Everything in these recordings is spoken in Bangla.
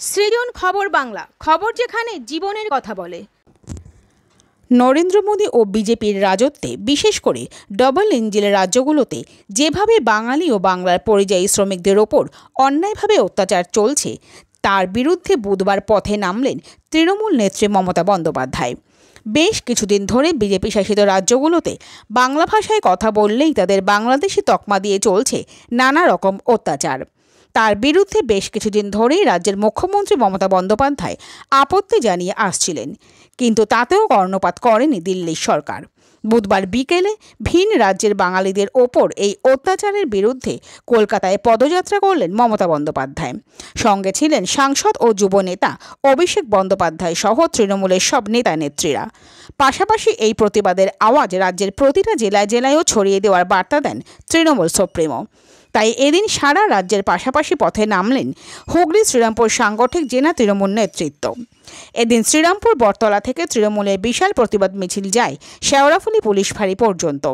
সৃজন খবর বাংলা, খবর যেখানে জীবনের কথা বলে। নরেন্দ্র মোদী ও বিজেপির রাজত্বে, বিশেষ করে ডবল ইঞ্জিনের রাজ্যগুলোতে যেভাবে বাঙালি ও বাংলার পরিযায়ী শ্রমিকদের ওপর অন্যায়ভাবে অত্যাচার চলছে, তার বিরুদ্ধে বুধবার পথে নামলেন তৃণমূল নেত্রী মমতা বন্দ্যোপাধ্যায়। বেশ কিছুদিন ধরে বিজেপি শাসিত রাজ্যগুলোতে বাংলা ভাষায় কথা বললেই তাদের বাংলাদেশি তকমা দিয়ে চলছে নানা রকম অত্যাচার। তার বিরুদ্ধে বেশ কিছুদিন ধরেই রাজ্যের মুখ্যমন্ত্রী মমতা বন্দ্যোপাধ্যায় আপত্তি জানিয়ে আসছিলেন, কিন্তু তাতেও কর্ণপাত করেনি দিল্লির সরকার। বুধবার বিকেলে ভিন রাজ্যের বাঙালিদের ওপর এই অত্যাচারের বিরুদ্ধে কলকাতায় পদযাত্রা করলেন মমতা বন্দ্যোপাধ্যায়। সঙ্গে ছিলেন সাংসদ ও যুব নেতা অভিষেক বন্দ্যোপাধ্যায় সহ তৃণমূলের সব নেতা নেত্রীরা। পাশাপাশি এই প্রতিবাদের আওয়াজ রাজ্যের প্রতিটা জেলায় জেলায়ও ছড়িয়ে দেওয়ার বার্তা দেন তৃণমূল সুপ্রিমো। তাই এদিন সারা রাজ্যের পাশাপাশি পথে নামলেন হুগলি শ্রীরামপুর সাংগঠনিক জেলা তৃণমূল নেতৃত্ব। এদিন শ্রীরামপুর বটতলা থেকে তৃণমূলের বিশাল প্রতিবাদ মিছিল যায় শেওড়াফুলি পুলিশ ফাঁড়ি পর্যন্ত।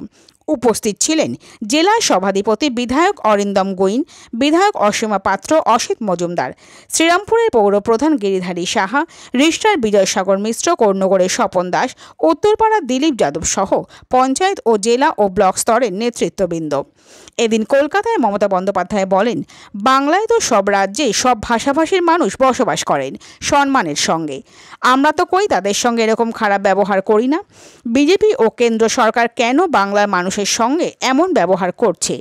উপস্থিত ছিলেন জেলা সভাধিপতি বিধায়ক অরিন্দম গুইন, বিধায়ক অসীমা পাত্র, অসিত মজুমদার, শ্রীরামপুরের পৌরপ্রধান গিরিধারী সাহা, রিষ্টার বিজয়সাগর মিশ্র, কর্ণগড়ের স্বপন দাস, উত্তরপাড়ার দিলীপ যাদব সহ পঞ্চায়েত ও জেলা ও ব্লক স্তরের নেতৃত্ববৃন্দ। এদিন কলকাতায় মমতা বন্দ্যোপাধ্যায় বলেন, বাংলায় তো সব রাজ্যে সব ভাষাভাষীর মানুষ বসবাস করেন সম্মানের সঙ্গে। আমরা তো কই তাদের সঙ্গে এরকম খারাপ ব্যবহার করি না। বিজেপি ও কেন্দ্র সরকার কেন বাংলার মানুষের সঙ্গে এমন ব্যবহার করছে?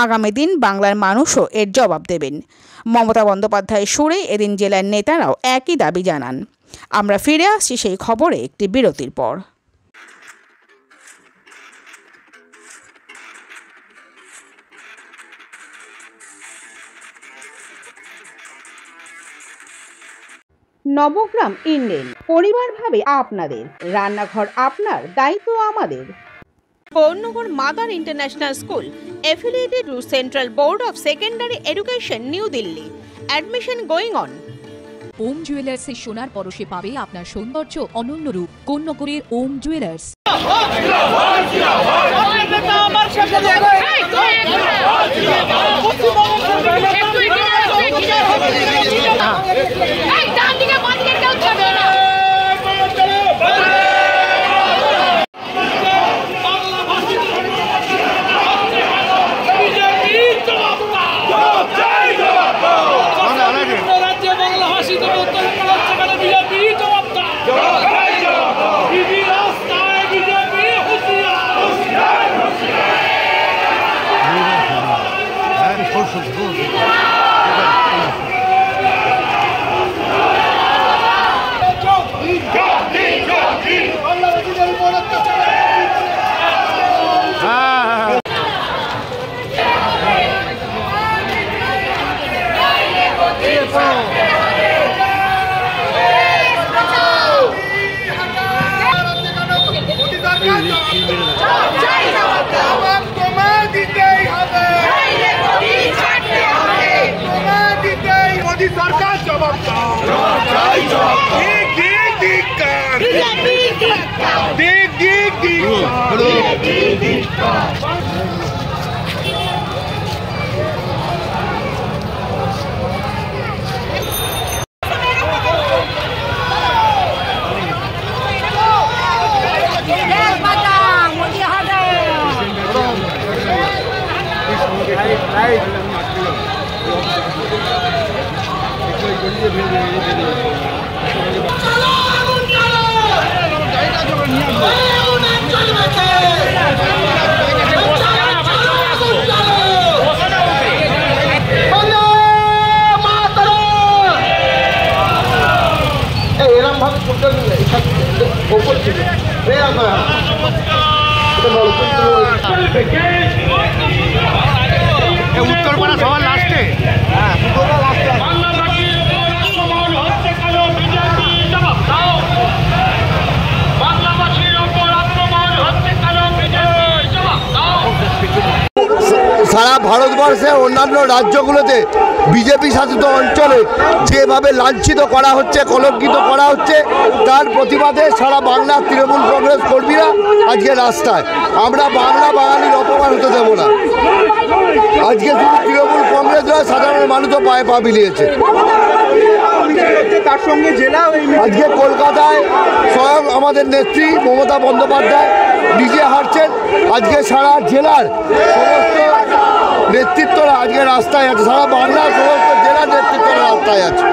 আগামী দিন বাংলার মানুষও এর জবাব দেবেন। মমতা বন্দ্যোপাধ্যায়ের সুরে এদিন জেলার নেতারাও একই দাবি জানান। আমরা ফিরে আসছি সেই খবরে একটি বিরতির পর। নবগ্রাম ইন্ডেন পরিবার ভাবে আপনাদের, রান্নাঘর আপনার, দায়িত্ব আমাদের। Konnagar Mother International School affiliated to Central Board of Secondary Education, New Delhi. Admission going on. ওম জুয়েলার্সের সোনার পরশে পাবে আপনার সৌন্দর্য অনন্য রূপ। কর্ণগরের ওম জুয়েলার্স। সরকার জবাব দাও, উত্তরপাড়া সবার লাস্টে সারা ভারতবর্ষের অন্যান্য রাজ্যগুলোতে বিজেপি শাসিত অঞ্চলে যেভাবে লাঞ্ছিত করা হচ্ছে, কলঙ্কিত করা হচ্ছে, তার প্রতিবাদে সারা বাংলার তৃণমূল কংগ্রেস কর্মীরা আজকে রাস্তায়। আমরা বাংলা বাঙালির অপমান হতে দেব না। আজকে শুধু তৃণমূল কংগ্রেস নয়, সাধারণ মানুষও পায়ে পা মিলিয়েছে। মিছিল হচ্ছে, তার সঙ্গে জেলাও এই মিছিল। আজকে কলকাতায় স্বয়ং আমাদের নেত্রী মমতা বন্দ্যোপাধ্যায় নিজে হাঁটছেন। আজকে সারা জেলার সমস্ত নেতৃত্বরা আজকে রাস্তায় আছে, সারা বাংলার সমস্ত জেলার নেতৃত্বরা রাস্তায় আছে।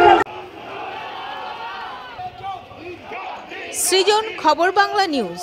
সৃজন, খবর বাংলা নিউজ।